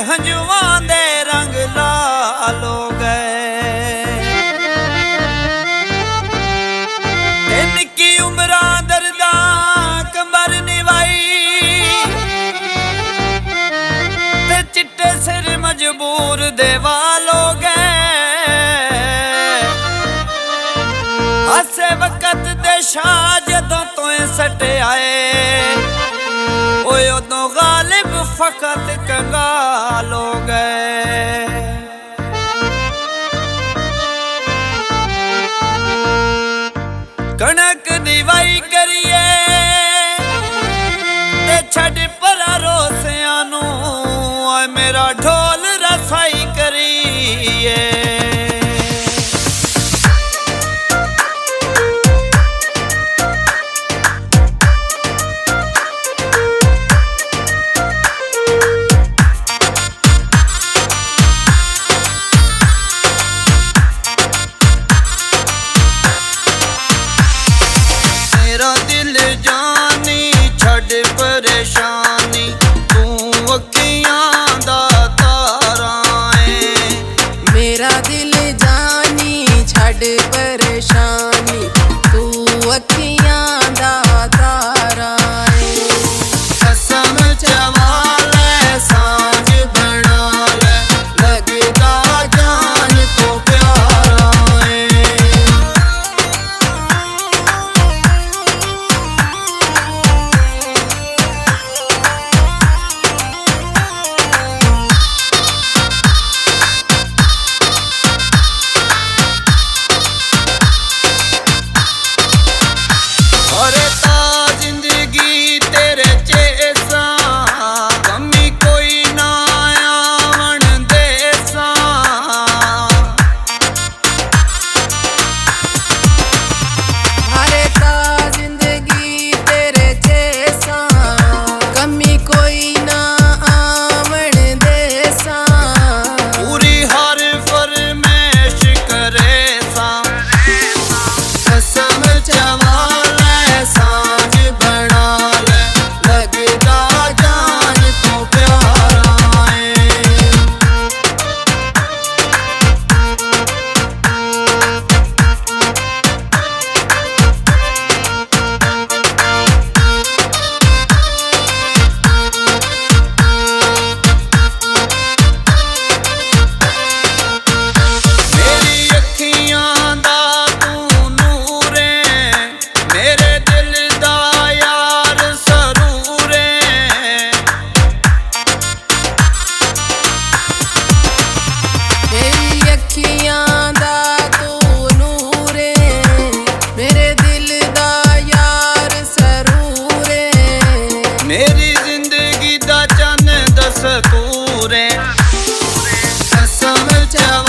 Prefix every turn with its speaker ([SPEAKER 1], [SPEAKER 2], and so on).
[SPEAKER 1] हंजुआं दे रंग लाल हो गए। ते निक्की उमरा दर्दा कंबर निभाई ते चिट्टे सिर मजबूर दे वाल हो गए। आसे वक्त दे शाह जदों तो सटे आए उदों गालिब फकत कंगाल हो गए। कणक दी वाई करिए ते छड़ परा रोसियां नू मेरा ढोल रसाई करिए। परेशानी तू अखियां दा तारा है।
[SPEAKER 2] मेरा दिल जानी छड़ परेशानी तू अखियां दा तारा है।
[SPEAKER 1] कसम चवाले सांझ बना ले लगदा जान तो प्यारा है। मेरी जिंदगी दा चन्न दस्तूर है। कसम चवा